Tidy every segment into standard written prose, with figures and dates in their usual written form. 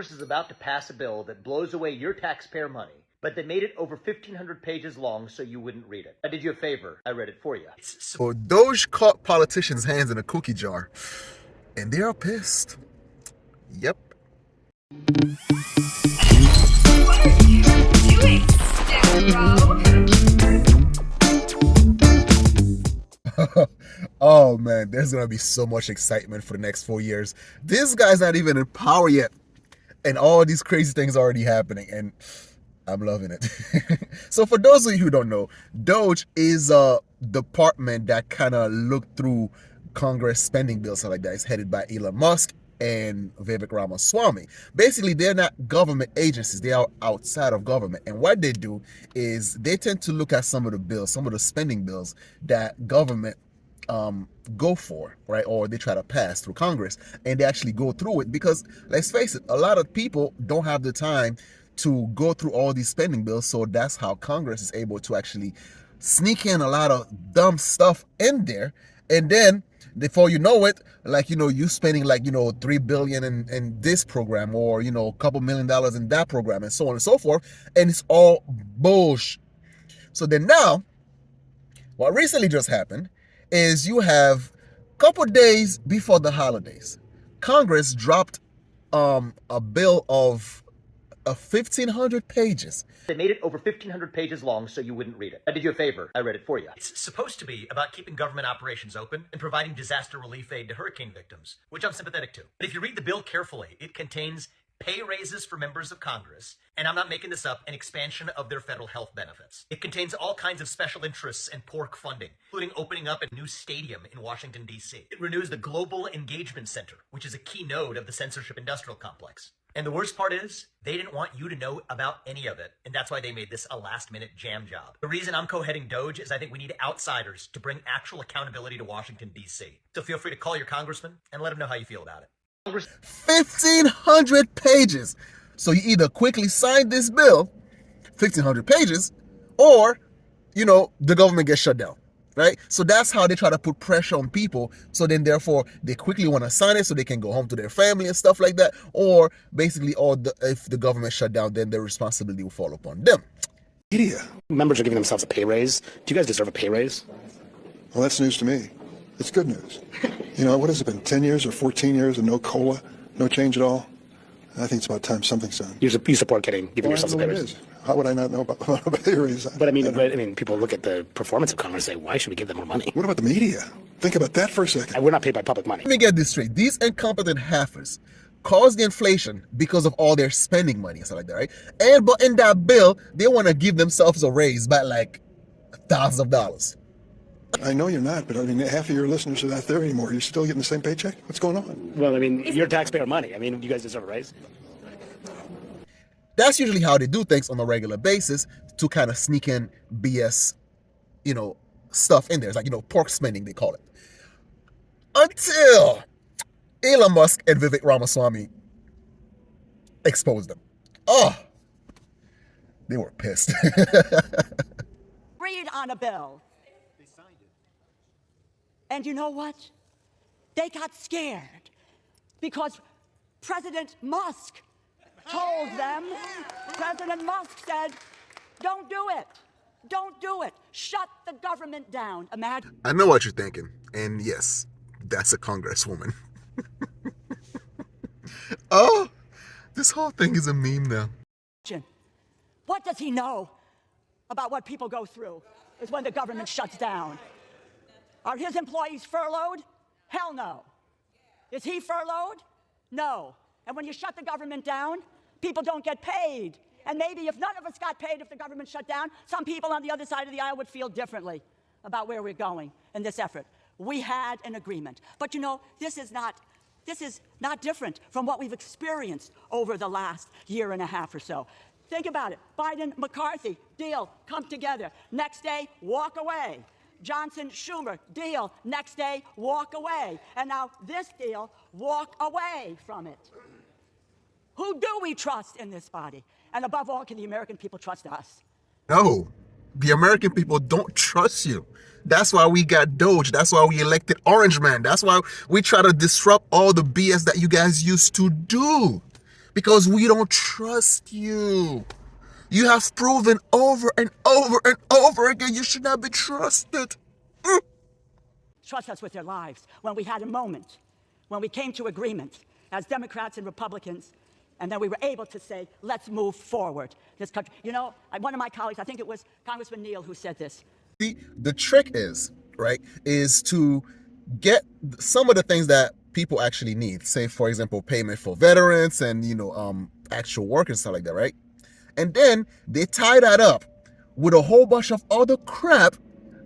Congress is about to pass a bill that blows away your taxpayer money, but they made it over 1,500 pages long so you wouldn't read it. I did you a favor. I read it for you. So Doge caught politicians' hands in a cookie jar, and they are pissed. Yep. What are you doing, Scarecrow? Oh man, there's gonna be so much excitement for the next 4 years. This guy's not even in power yet, and all these crazy things are already happening, and I'm loving it. So for those of you who don't know, Doge is a department that kind of looked through Congress spending bills, stuff like that. It's headed by Elon Musk and Vivek Ramaswamy. Basically, they're not government agencies. They are outside of government. And what they do is they tend to look at some of the bills, some of the spending bills that government go for, right? Or they try to pass through Congress, and they actually go through it because, let's face it, a lot of people don't have the time to go through all these spending bills. So that's how Congress is able to actually sneak in a lot of dumb stuff in there. And then before you know it, like, you spending like, 3 billion in this program, or, a couple $1 million in that program, and so on and so forth. And it's all bullshit. So then now, what recently just happened is you have a couple days before the holidays, Congress dropped a bill of 1,500 pages. They made it over 1,500 pages long so you wouldn't read it. I did you a favor. I read it for you. It's supposed to be about keeping government operations open and providing disaster relief aid to hurricane victims, which I'm sympathetic to. But if you read the bill carefully, it contains pay raises for members of Congress, and I'm not making this up, an expansion of their federal health benefits. It contains all kinds of special interests and pork funding, including opening up a new stadium in Washington, D.C. It renews the Global Engagement Center, which is a key node of the censorship industrial complex. And the worst part is, they didn't want you to know about any of it, and that's why they made this a last-minute jam job. The reason I'm co-heading Doge is I think we need outsiders to bring actual accountability to Washington, D.C. So feel free to call your congressman and let him know how you feel about it. 1,500 pages. So you either quickly sign this bill, 1,500 pages, or, the government gets shut down. Right? So that's how they try to put pressure on people. So then therefore they quickly want to sign it so they can go home to their family and stuff like that. Or basically, if the government shut down, then their responsibility will fall upon them. Media. Members are giving themselves a pay raise. Do you guys deserve a pay raise? Well, that's news to me. It's good news. What has it been, 10 years or 14 years and no COLA, no change at all? I think it's about time something's done. You support giving yourselves a pay raise? How would I not know about a pay raise? But I mean, people look at the performance of Congress and say, why should we give them more money? What about the media? Think about that for a second. And we're not paid by public money. Let me get this straight. These incompetent heifers caused the inflation because of all their spending money and stuff like that, right? But in that bill, they want to give themselves a raise by like thousands of dollars. I know you're not, but half of your listeners are not there anymore. You're still getting the same paycheck? What's going on? Well, your taxpayer money. You guys deserve a raise. That's usually how they do things on a regular basis to kind of sneak in BS, stuff in there. It's like, pork spending, they call it. Until Elon Musk and Vivek Ramaswamy exposed them. Oh, they were pissed. Read on a bill. They signed it. And you know what? They got scared because President Musk told them, President Musk said, don't do it. Don't do it. Shut the government down. Imagine. I know what you're thinking. And yes, that's a congresswoman. Oh, this whole thing is a meme now. What does he know about what people go through is when the government shuts down? Are his employees furloughed? Hell no. Is he furloughed? No. And when you shut the government down, people don't get paid. And maybe if none of us got paid if the government shut down, some people on the other side of the aisle would feel differently about where we're going in this effort. We had an agreement. But this is not different from what we've experienced over the last year and a half or so. Think about it. Biden, McCarthy, deal, come together. Next day, walk away. Johnson, Schumer, deal. Next day, walk away. And now this deal, walk away from it. Who do we trust in this body? And above all, can the American people trust us? No, the American people don't trust you. That's why we got Doge. That's why we elected Orange Man. That's why we try to disrupt all the BS that you guys used to do. because we don't trust you. You have proven over and over and over again you should not be trusted. Trust us with your lives when we had a moment, when we came to agreement as Democrats and Republicans, and then we were able to say, let's move forward. This country, you know, one of my colleagues, I think it was Congressman Neal who said this. See, the trick is, right, is to get some of the things that people actually need. Say, for example, payment for veterans and, actual work and stuff like that, right? And then they tie that up with a whole bunch of other crap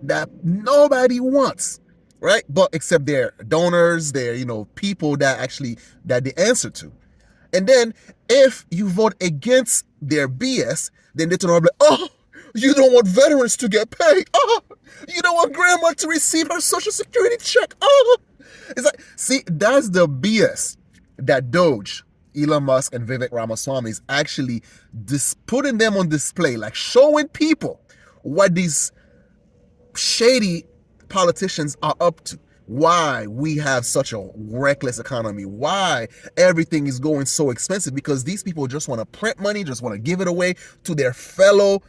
that nobody wants, right? But except their donors, their, people that they answer to. And then if you vote against their BS, then they turn around and be like, oh, you don't want veterans to get paid. Oh, you don't want grandma to receive her Social Security check. Oh, it's like, see, that's the BS that Doge, Elon Musk, and Vivek Ramaswamy is actually putting them on display, like showing people what these shady politicians are up to. Why we have such a reckless economy, why everything is going so expensive, because these people just want to print money, just want to give it away to their fellow,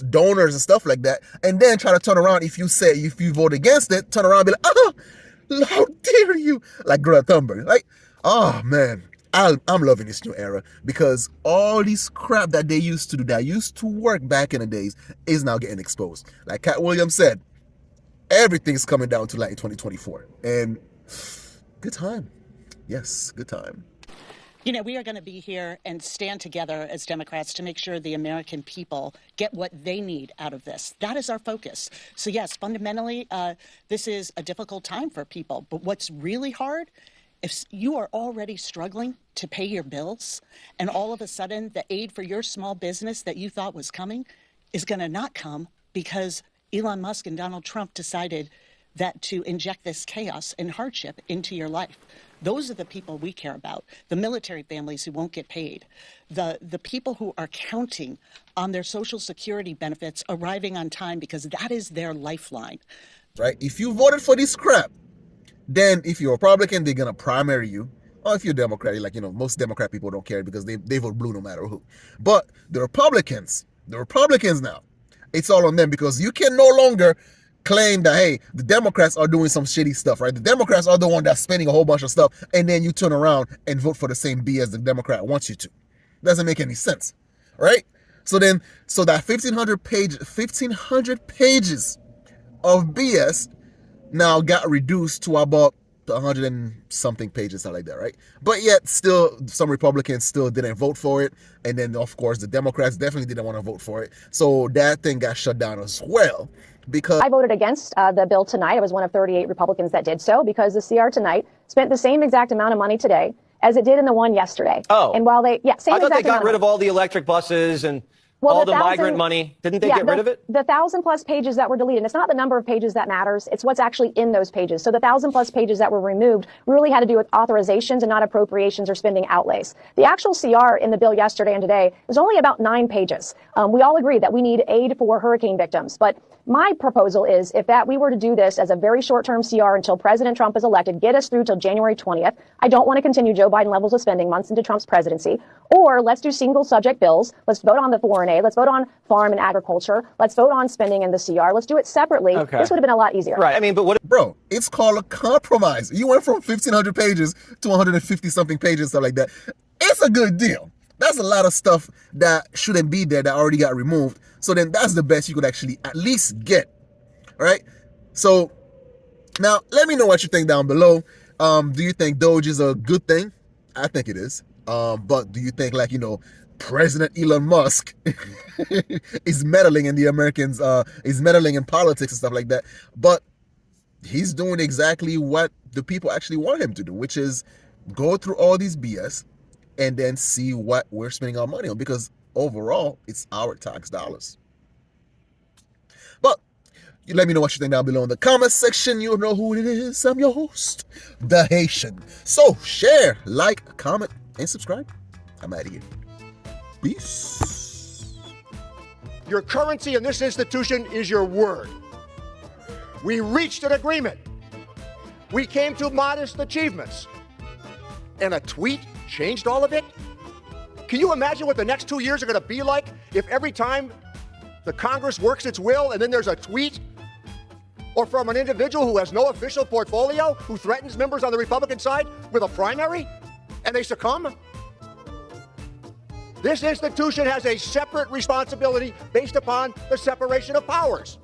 donors and stuff like that, and then try to turn around if you vote against it, turn around and be like, oh, how dare you, like Greta Thunberg. Like, oh man, I'm loving this new era, because all this crap that they used to do, that used to work back in the days, is now getting exposed. Like Cat Williams said, everything's coming down to light in 2024. And good time. Yes, good time. We are going to be here and stand together as Democrats to make sure the American people get what they need out of this. That is our focus. So yes, fundamentally, this is a difficult time for people. But what's really hard, if you are already struggling to pay your bills, and all of a sudden the aid for your small business that you thought was coming is going to not come because Elon Musk and Donald Trump decided that to inject this chaos and hardship into your life. Those are the people we care about, the military families who won't get paid, the people who are counting on their Social Security benefits arriving on time because that is their lifeline. Right? If you voted for this crap, then if you're a Republican, they're going to primary you. Or if you're Democrat, most Democrat people don't care because they vote blue no matter who. But the Republicans now, it's all on them, because you can no longer claim that, hey, the Democrats are doing some shitty stuff, right? The Democrats are the one that's spending a whole bunch of stuff, and then you turn around and vote for the same BS the Democrat wants you to. Doesn't make any sense, right? So that 1,500 pages of BS now got reduced to about 100 and something pages, something like that, right? But yet still some Republicans still didn't vote for it, and then of course the Democrats definitely didn't want to vote for it, so that thing got shut down as well. Because I voted against the bill tonight. I was one of 38 Republicans that did so, because the CR tonight spent the same exact amount of money today as it did in the one yesterday. Oh, and while same I thought exact they got amount rid of all the electric buses and all the migrant money. Didn't they get rid of it? The 1,000+ pages that were deleted. And it's not the number of pages that matters. It's what's actually in those pages. So the 1,000+ pages that were removed really had to do with authorizations and not appropriations or spending outlays. The actual CR in the bill yesterday and today was only about 9 pages. We all agreed that we need aid for hurricane victims. But my proposal is, if we were to do this as a very short-term CR until President Trump is elected, get us through till January 20th. I don't want to continue Joe Biden levels of spending months into Trump's presidency. Or let's do single subject bills. Let's vote on the foreign aid. Let's vote on farm and agriculture. Let's vote on spending in the CR. Let's do it separately. Okay. This would have been a lot easier. Right. I mean, but what? Bro, it's called a compromise. You went from 1,500 pages to 150 something pages, stuff like that. It's a good deal. That's a lot of stuff that shouldn't be there that already got removed. So then that's the best you could actually at least get. All right. So now let me know what you think down below. Do you think Doge is a good thing? I think it is. But do you think, President Elon Musk is meddling in the Americans, is meddling in politics and stuff like that? But he's doing exactly what the people actually want him to do, which is go through all these BS and then see what we're spending our money on, because overall, it's our tax dollars. But you let me know what you think down below in the comment section. You know who it is. I'm your host, The Haitian. So share, like, comment, and subscribe. I'm out of here. Peace. Your currency in this institution is your word. We reached an agreement. We came to modest achievements. And a tweet changed all of it? Can you imagine what the next 2 years are going to be like if every time the Congress works its will and then there's a tweet or from an individual who has no official portfolio who threatens members on the Republican side with a primary and they succumb? This institution has a separate responsibility based upon the separation of powers.